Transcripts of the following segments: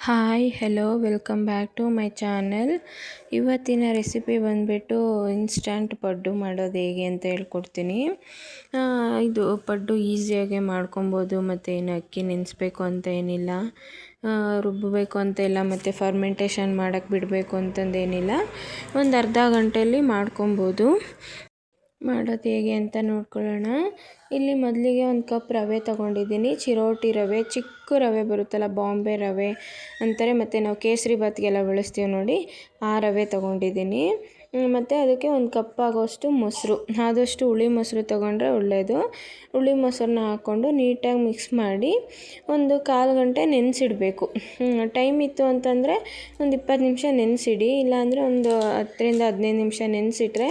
Hi hello welcome back to my channel. ಇವತ್ತಿನ recipe ಬಂದುಬಿಟ್ಟು instant paddu ಮಾಡೋದು ಹೇಗೆ ಅಂತ ಹೇಳ್ಕೊಡ್ತೀನಿ. ಇದು ಪಡ್ಡು ಈಸಿಯಾಗೆ ಮಾಡ್ಕೊಬೋದು, ಮತ್ತು ಏನು ಅಕ್ಕಿ ನೆನೆಸ್ಬೇಕು ಅಂತ ಏನಿಲ್ಲ, ರುಬ್ಬಬೇಕು ಅಂತ ಇಲ್ಲ, ಮತ್ತು ಫರ್ಮೆಂಟೇಷನ್ ಮಾಡೋಕ್ಕೆ ಬಿಡಬೇಕು ಅಂತಂದೇನಿಲ್ಲ. ಒಂದು ಅರ್ಧ ಗಂಟೆಯಲ್ಲಿ ಮಾಡ್ಕೊಬೋದು. ಮಾಡೋದು ಹೇಗೆ ಅಂತ ನೋಡ್ಕೊಳ್ಳೋಣ. ಇಲ್ಲಿ ಮೊದಲಿಗೆ ಒಂದು ಕಪ್ ರವೆ ತೊಗೊಂಡಿದ್ದೀನಿ. ಚಿರೋಟಿ ರವೆ, ಚಿಕ್ಕ ರವೆ ಬರುತ್ತಲ್ಲ, ಬಾಂಬೆ ರವೆ ಅಂತಾರೆ, ಮತ್ತು ನಾವು ಕೇಸರಿ ಬಾತ್ಗೆಲ್ಲ ಬಳಸ್ತೀವಿ ನೋಡಿ, ಆ ರವೆ ತೊಗೊಂಡಿದ್ದೀನಿ. ಮತ್ತು ಅದಕ್ಕೆ ಒಂದು ಕಪ್ ಆಗೋಷ್ಟು ಮೊಸರು, ಆದಷ್ಟು ಹುಳಿ ಮೊಸರು ತೊಗೊಂಡ್ರೆ ಒಳ್ಳೆಯದು. ಹುಳಿ ಮೊಸರನ್ನ ಹಾಕ್ಕೊಂಡು ನೀಟಾಗಿ ಮಿಕ್ಸ್ ಮಾಡಿ ಒಂದು ಕಾಲು ಗಂಟೆ ನೆನೆಸಿಡಬೇಕು. ಟೈಮ್ ಇತ್ತು ಅಂತಂದರೆ ಒಂದು 20 ನಿಮಿಷ ನೆನೆಸಿಡಿ, ಇಲ್ಲಾಂದರೆ ಒಂದು 10-15 ನಿಮಿಷ ನೆನೆಸಿಟ್ರೆ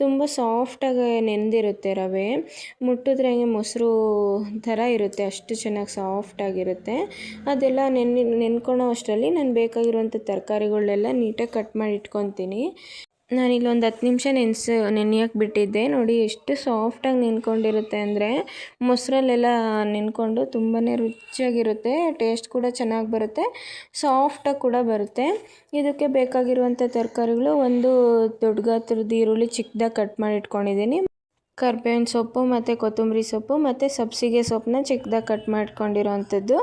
ತುಂಬ ಸಾಫ್ಟಾಗಿ ನೆಂದಿರುತ್ತೆ ರವೆ. ಮುಟ್ಟಿದ್ರೆ ಹಂಗೆ ಮೊಸರು ಥರ ಇರುತ್ತೆ, ಅಷ್ಟು ಚೆನ್ನಾಗಿ ಸಾಫ್ಟಾಗಿರುತ್ತೆ. ಅದೆಲ್ಲ ನೆನ್ಕೊಳ್ಳೋ ಅಷ್ಟರಲ್ಲಿ ನಾನು ಬೇಕಾಗಿರುವಂಥ ತರಕಾರಿಗಳನ್ನೆಲ್ಲ ನೀಟಾಗಿ ಕಟ್ ಮಾಡಿ ಇಟ್ಕೊತೀನಿ. ನಾನಿಲ್ಲೊಂದು 10 ನಿಮಿಷ ನೆನೆಯೋಕ್ಕೆ ಬಿಟ್ಟಿದ್ದೆ. ನೋಡಿ ಎಷ್ಟು ಸಾಫ್ಟಾಗಿ ನೆನ್ಕೊಂಡಿರುತ್ತೆ ಅಂದರೆ, ಮೊಸರಲ್ಲೆಲ್ಲ ನೆನ್ಕೊಂಡು ತುಂಬಾ ರುಚಿಯಾಗಿರುತ್ತೆ. ಟೇಸ್ಟ್ ಕೂಡ ಚೆನ್ನಾಗಿ ಬರುತ್ತೆ, ಸಾಫ್ಟಾಗಿ ಕೂಡ ಬರುತ್ತೆ. ಇದಕ್ಕೆ ಬೇಕಾಗಿರುವಂಥ ತರಕಾರಿಗಳು: ಒಂದು ದೊಡ್ಡ ಗಾತ್ರದ ಈರುಳ್ಳಿ ಚಿಕ್ಕದಾಗಿ ಕಟ್ ಮಾಡಿ ಇಟ್ಕೊಂಡಿದ್ದೀನಿ, ಕರ್ಬೇವಿನ ಸೊಪ್ಪು ಮತ್ತು ಕೊತ್ತಂಬರಿ ಸೊಪ್ಪು ಮತ್ತು ಸಬ್ಬಸಿಗೆ ಸೊಪ್ಪನ್ನ ಚಿಕ್ಕದಾಗಿ ಕಟ್ ಮಾಡ್ಕೊಂಡಿರೋವಂಥದ್ದು,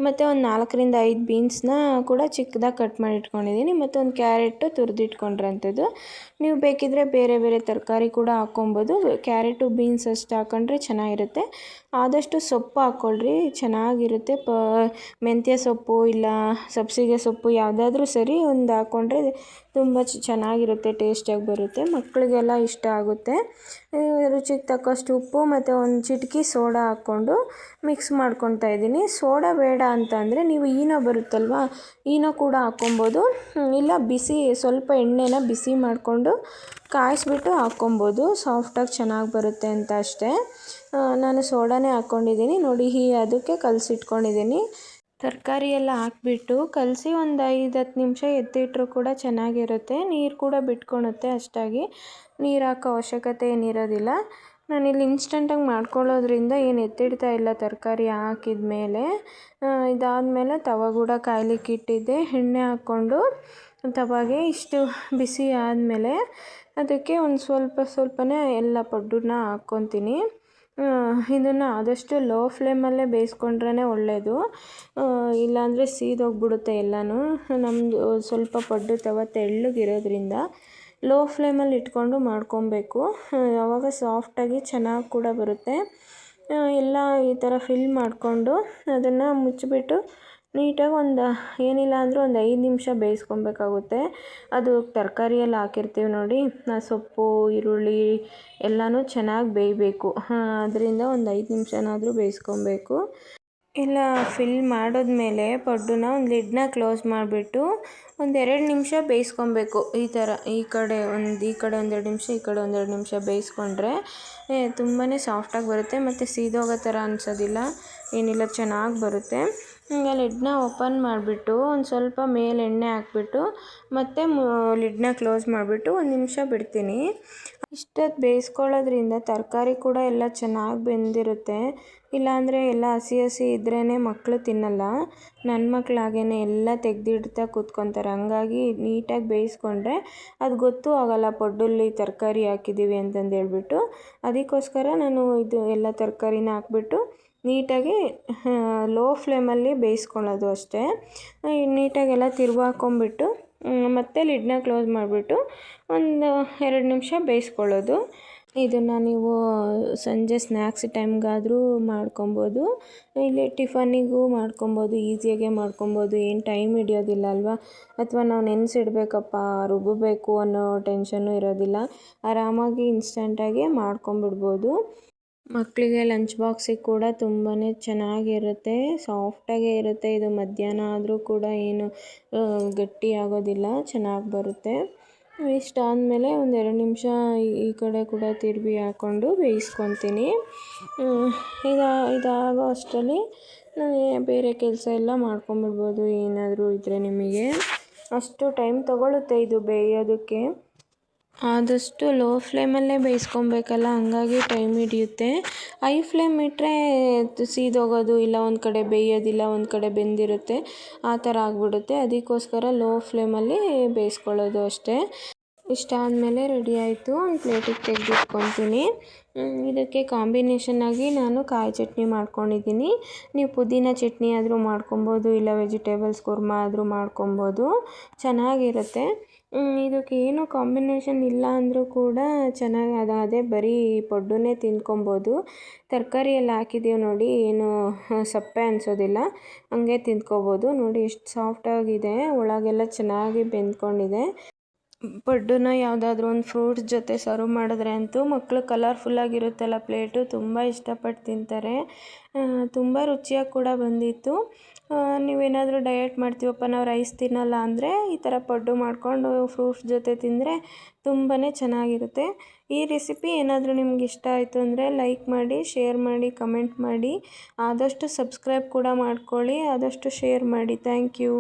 ಮತ್ತು ಒಂದು 4-5 ಬೀನ್ಸ್ನ ಕೂಡ ಚಿಕ್ಕದಾಗಿ ಕಟ್ ಮಾಡಿ ಇಟ್ಕೊಂಡಿದ್ದೀನಿ, ಮತ್ತು ಒಂದು ಕ್ಯಾರೆಟು ತುರಿದಿಟ್ಕೊಂಡಿರೋಂಥದ್ದು. ನೀವು ಬೇಕಿದ್ದರೆ ಬೇರೆ ಬೇರೆ ತರಕಾರಿ ಕೂಡ ಹಾಕ್ಕೊಬೋದು. ಕ್ಯಾರೆಟು ಬೀನ್ಸ್ ಅಷ್ಟು ಹಾಕೊಂಡ್ರೆ ಚೆನ್ನಾಗಿರುತ್ತೆ. ಆದಷ್ಟು ಸೊಪ್ಪು ಹಾಕ್ಕೊಳ್ರಿ, ಚೆನ್ನಾಗಿರುತ್ತೆ. ಮೆಂತ್ಯ ಸೊಪ್ಪು ಇಲ್ಲ ಸಬ್ಬಸಿಗೆ ಸೊಪ್ಪು ಯಾವುದಾದ್ರೂ ಸರಿ, ಒಂದು ಹಾಕ್ಕೊಂಡ್ರೆ ತುಂಬ ಚೆನ್ನಾಗಿರುತ್ತೆ, ಟೇಸ್ಟಿಯಾಗಿ ಬರುತ್ತೆ, ಮಕ್ಕಳಿಗೆಲ್ಲ ಇಷ್ಟ ಆಗುತ್ತೆ. ರುಚಿಗೆ ತಕ್ಕಷ್ಟು ಉಪ್ಪು ಮತ್ತು ಒಂದು ಚಿಟಿಕೆ ಸೋಡಾ ಹಾಕ್ಕೊಂಡು ಮಿಕ್ಸ್ ಮಾಡ್ಕೊತಾ ಇದ್ದೀನಿ. ಸೋಡಾ ಬೇಡ ಅಂತ ಅಂದರೆ ನೀವು ಈನೋ ಬರುತ್ತಲ್ವ, ಈನೋ ಕೂಡ ಹಾಕ್ಕೊಬೋದು, ಇಲ್ಲ ಸ್ವಲ್ಪ ಎಣ್ಣೆನ ಬಿಸಿ ಮಾಡಿಕೊಂಡು ಕಾಯಿಸ್ಬಿಟ್ಟು ಹಾಕ್ಕೊಬೋದು. ಸಾಫ್ಟಾಗಿ ಚೆನ್ನಾಗಿ ಬರುತ್ತೆ ಅಂತ ಅಷ್ಟೇ. ನಾನು ಸೋಡಾನೇ ಹಾಕ್ಕೊಂಡಿದ್ದೀನಿ ನೋಡಿ. ಅದಕ್ಕೆ ಕಲಸಿಟ್ಕೊಂಡಿದ್ದೀನಿ. ತರಕಾರಿ ಎಲ್ಲ ಹಾಕ್ಬಿಟ್ಟು ಕಲಸಿ ಒಂದು 5-10 ನಿಮಿಷ ಎತ್ತಿಟ್ಟರು ಕೂಡ ಚೆನ್ನಾಗಿರುತ್ತೆ. ನೀರು ಕೂಡ ಬಿಟ್ಕೊಳುತ್ತೆ, ಅಷ್ಟಾಗಿ ನೀರು ಹಾಕೋ ಅವಶ್ಯಕತೆ ಏನಿರೋದಿಲ್ಲ. ನಾನಿಲ್ಲಿ ಇನ್ಸ್ಟಂಟಾಗಿ ಮಾಡ್ಕೊಳ್ಳೋದ್ರಿಂದ ಏನು ಎತ್ತಿಡ್ತಾ ಇಲ್ಲ ತರಕಾರಿ ಹಾಕಿದ ಮೇಲೆ. ಇದಾದಮೇಲೆ ತವ ಕೂಡ ಕಾಯ್ಲಿಕ್ಕೆ ಇಟ್ಟಿದ್ದೆ. ಎಣ್ಣೆ ಹಾಕ್ಕೊಂಡು ತವಾಗೆ ಇಷ್ಟು ಬಿಸಿ ಆದಮೇಲೆ ಅದಕ್ಕೆ ಒಂದು ಸ್ವಲ್ಪನೇ ಎಲ್ಲ ಪಡ್ಡನ್ನ ಹಾಕ್ಕೊತೀನಿ. ಇದನ್ನು ಆದಷ್ಟು ಲೋ ಫ್ಲೇಮಲ್ಲೇ ಬೇಯಿಸ್ಕೊಂಡ್ರೇ ಒಳ್ಳೆಯದು, ಇಲ್ಲಾಂದರೆ ಸೀದೋಗ್ಬಿಡುತ್ತೆ ಎಲ್ಲನೂ. ನಮ್ಮದು ಸ್ವಲ್ಪ ಪಡ್ಡು ತವ ತೆಳ್ಳಗಿರೋದ್ರಿಂದ ಲೋ ಫ್ಲೇಮಲ್ಲಿ ಇಟ್ಕೊಂಡು ಮಾಡ್ಕೊಬೇಕು, ಆವಾಗ ಸಾಫ್ಟಾಗಿ ಚೆನ್ನಾಗಿ ಕೂಡ ಬರುತ್ತೆ. ಎಲ್ಲ ಈ ಥರ ಫಿಲ್ ಮಾಡಿಕೊಂಡು ಅದನ್ನು ಮುಚ್ಚಿಬಿಟ್ಟು ನೀಟಾಗಿ ಏನಿಲ್ಲ ಅಂದರೂ ಒಂದು 5 ನಿಮಿಷ ಬೇಯಿಸ್ಕೊಬೇಕಾಗುತ್ತೆ. ಅದು ತರಕಾರಿಯಲ್ಲಿ ಹಾಕಿರ್ತೀವಿ ನೋಡಿ, ಸೊಪ್ಪು ಈರುಳ್ಳಿ ಎಲ್ಲನೂ ಚೆನ್ನಾಗಿ ಬೇಯಬೇಕು. ಅದರಿಂದ ಒಂದು 5 ನಿಮಿಷನಾದರೂ ಬೇಯಿಸ್ಕೊಬೇಕು. ಎಲ್ಲ ಫಿಲ್ ಮಾಡಿದ್ಮೇಲೆ ಪಡ್ಡುನ ಒಂದು ಲಿಡ್ನ ಕ್ಲೋಸ್ ಮಾಡಿಬಿಟ್ಟು ಒಂದು 2 ನಿಮಿಷ ಬೇಯಿಸ್ಕೊಬೇಕು. ಈ ಥರ ಈ ಕಡೆ ಒಂದು 2 ನಿಮಿಷ, ಈ ಕಡೆ 2 ನಿಮಿಷ ಬೇಯಿಸ್ಕೊಂಡ್ರೆ ತುಂಬಾ ಸಾಫ್ಟಾಗಿ ಬರುತ್ತೆ, ಮತ್ತು ಸೀದೋಗೋ ಥರ ಅನಿಸೋದಿಲ್ಲ, ಏನಿಲ್ಲ, ಚೆನ್ನಾಗಿ ಬರುತ್ತೆ. ಈಗ ಲಿಡ್ನ ಓಪನ್ ಮಾಡಿಬಿಟ್ಟು ಒಂದು ಸ್ವಲ್ಪ ಮೇಲೆ ಎಣ್ಣೆ ಹಾಕ್ಬಿಟ್ಟು ಮತ್ತೆ ಲಿಡ್ನ ಕ್ಲೋಸ್ ಮಾಡಿಬಿಟ್ಟು 1 ನಿಮಿಷ ಬಿಡ್ತೀನಿ. ಇಷ್ಟೊತ್ತು ಬೇಯಿಸ್ಕೊಳ್ಳೋದ್ರಿಂದ ತರಕಾರಿ ಕೂಡ ಎಲ್ಲ ಚೆನ್ನಾಗಿ ಬೆಂದಿರುತ್ತೆ. ಇಲ್ಲಾಂದರೆ ಎಲ್ಲ ಹಸಿ ಇದ್ರೇ ಮಕ್ಕಳು ತಿನ್ನಲ್ಲ. ನನ್ನ ಮಕ್ಳು ಹಾಗೇನೆ ಎಲ್ಲ ತೆಗೆದಿಡ್ತಾ ಕೂತ್ಕೊತಾರೆ. ಹಂಗಾಗಿ ನೀಟಾಗಿ ಬೇಯಿಸ್ಕೊಂಡ್ರೆ ಅದು ಗೊತ್ತೂ ಆಗೋಲ್ಲ ಪಡ್ಡಲ್ಲಿ ತರಕಾರಿ ಹಾಕಿದ್ದೀವಿ ಅಂತಂದೇಳ್ಬಿಟ್ಟು. ಅದಕ್ಕೋಸ್ಕರ ನಾನು ಇದು ಎಲ್ಲ ತರಕಾರಿನ ಹಾಕ್ಬಿಟ್ಟು ನೀಟಾಗಿ ಲೋ ಫ್ಲೇಮಲ್ಲಿ ಬೇಯಿಸ್ಕೊಳ್ಳೋದು ಅಷ್ಟೇ. ನೀಟಾಗೆಲ್ಲ ಹಾಕ್ಕೊಂಬಿಟ್ಟು ಮತ್ತೆ ಲಿಡ್ನ ಕ್ಲೋಸ್ ಮಾಡಿಬಿಟ್ಟು ಒಂದು 2 ನಿಮಿಷ ಬೇಯಿಸ್ಕೊಳ್ಳೋದು. ಇದನ್ನು ನೀವು ಸಂಜೆ ಸ್ನ್ಯಾಕ್ಸ್ ಟೈಮ್ಗಾದರೂ ಮಾಡ್ಕೊಬೋದು, ಇಲ್ಲಿ ಟಿಫನಿಗೂ ಮಾಡ್ಕೊಬೋದು, ಈಸಿಯಾಗೆ ಮಾಡ್ಕೊಬೋದು, ಏನು ಟೈಮ್ ಹಿಡಿಯೋದಿಲ್ಲ ಅಲ್ವಾ. ಅಥವಾ ನಾವು ನೆನೆಸಿಡ್ಬೇಕಪ್ಪ, ರುಬ್ಬಬೇಕು ಅನ್ನೋ ಟೆನ್ಷನ್ನು ಇರೋದಿಲ್ಲ. ಆರಾಮಾಗಿ ಇನ್ಸ್ಟಂಟಾಗಿ ಮಾಡ್ಕೊಂಬಿಡ್ಬೋದು. ಮಕ್ಕಳಿಗೆ ಲಂಚ್ ಬಾಕ್ಸಿಗೆ ಕೂಡ ತುಂಬಾ ಚೆನ್ನಾಗಿರುತ್ತೆ, ಸಾಫ್ಟಾಗೇ ಇರುತ್ತೆ. ಇದು ಮಧ್ಯಾಹ್ನ ಆದರೂ ಕೂಡ ಏನು ಗಟ್ಟಿ ಆಗೋದಿಲ್ಲ, ಚೆನ್ನಾಗಿ ಬರುತ್ತೆ. ಇಷ್ಟಾದಮೇಲೆ ಒಂದು 2 ನಿಮಿಷ ಈ ಕಡೆ ಕೂಡ ತಿರುವಿ ಹಾಕ್ಕೊಂಡು ಬೇಯಿಸ್ಕೊತೀನಿ. ಇದಾಗೋ ಅಷ್ಟರಲ್ಲಿ ಬೇರೆ ಕೆಲಸ ಎಲ್ಲ ಮಾಡ್ಕೊಂಬಿಡ್ಬೋದು. ಏನಾದರೂ ಇದ್ದರೆ ನಿಮಗೆ ಅಷ್ಟು ಟೈಮ್ ತೊಗೊಳುತ್ತೆ ಇದು ಬೇಯೋದಕ್ಕೆ. ಆದಷ್ಟು ಲೋ ಫ್ಲೇಮಲ್ಲೇ ಬೇಯಿಸ್ಕೊಬೇಕಲ್ಲ, ಹಂಗಾಗಿ ಟೈಮ್ ಹಿಡಿಯುತ್ತೆ. ಹೈ ಫ್ಲೇಮ್ ಇಟ್ಟರೆ ಸೀದೋಗೋದು, ಇಲ್ಲ ಒಂದು ಕಡೆ ಬೇಯೋದಿಲ್ಲ, ಒಂದು ಕಡೆ ಬೆಂದಿರುತ್ತೆ, ಆ ಥರ ಆಗಿಬಿಡುತ್ತೆ. ಅದಕ್ಕೋಸ್ಕರ ಲೋ ಫ್ಲೇಮಲ್ಲಿ ಬೇಯಿಸ್ಕೊಳ್ಳೋದು ಅಷ್ಟೇ. ಇಷ್ಟಾದಮೇಲೆ ರೆಡಿ ಆಯಿತು. ಒಂದು ಪ್ಲೇಟಿಗೆ ತೆಗೆದಿಟ್ಕೊತೀನಿ. ಇದಕ್ಕೆ ಕಾಂಬಿನೇಷನ್ನಾಗಿ ನಾನು ಕಾಯಿ ಚಟ್ನಿ ಮಾಡ್ಕೊಂಡಿದ್ದೀನಿ. ನೀವು ಪುದೀನ ಚಟ್ನಿ ಆದರೂ ಮಾಡ್ಕೊಬೋದು, ಇಲ್ಲ ವೆಜಿಟೇಬಲ್ಸ್ ಕುರ್ಮಾ ಆದರೂ ಮಾಡ್ಕೊಬೋದು, ಚೆನ್ನಾಗಿರುತ್ತೆ. ಇದಕ್ಕೆ ಏನು ಕಾಂಬಿನೇಷನ್ ಇಲ್ಲ ಅಂದರೂ ಕೂಡ ಚೆನ್ನಾಗಿ ಅದೇ ಬರೀ ಪಡ್ಡುನೇ ತಿಂದ್ಕೊಬೋದು. ತರಕಾರಿ ಎಲ್ಲ ಹಾಕಿದ್ದೀವಿ ನೋಡಿ, ಏನು ಸಪ್ಪೆ ಅನಿಸೋದಿಲ್ಲ, ಹಂಗೆ ತಿಂದ್ಕೊಬೋದು. ನೋಡಿ ಎಷ್ಟು ಸಾಫ್ಟಾಗಿದೆ, ಒಳಗೆಲ್ಲ ಚೆನ್ನಾಗಿ ಬೆಂದ್ಕೊಂಡಿದೆ. ಪಡ್ಡುನ ಯಾವುದಾದ್ರೂ ಒಂದು ಫ್ರೂಟ್ಸ್ ಜೊತೆ ಸರ್ವ್ ಮಾಡಿದ್ರೆ ಅಂತೂ ಮಕ್ಕಳು ಕಲರ್ಫುಲ್ಲಾಗಿರುತ್ತಲ್ಲ ಪ್ಲೇಟು, ತುಂಬ ಇಷ್ಟಪಟ್ಟು ತಿಂತಾರೆ. ತುಂಬ ರುಚಿಯಾಗಿ ಕೂಡ ಬಂದಿತ್ತು. ನೀವೇನಾದರೂ ಡಯಟ್ ಮಾಡ್ತೀವಪ್ಪ, ನಾವು ರೈಸ್ ತಿನ್ನಲ್ಲ ಅಂದರೆ ಈ ಥರ ಪಡ್ಡು ಮಾಡಿಕೊಂಡು ಫ್ರೂಟ್ಸ್ ಜೊತೆ ತಿಂದರೆ ತುಂಬಾ ಚೆನ್ನಾಗಿರುತ್ತೆ. ಈ ರೆಸಿಪಿ ಏನಾದರೂ ನಿಮ್ಗೆ ಇಷ್ಟ ಆಯಿತು ಅಂದರೆ ಲೈಕ್ ಮಾಡಿ, ಶೇರ್ ಮಾಡಿ, ಕಮೆಂಟ್ ಮಾಡಿ. ಆದಷ್ಟು ಸಬ್ಸ್ಕ್ರೈಬ್ ಕೂಡ ಮಾಡ್ಕೊಳ್ಳಿ, ಆದಷ್ಟು ಶೇರ್ ಮಾಡಿ. Thank you.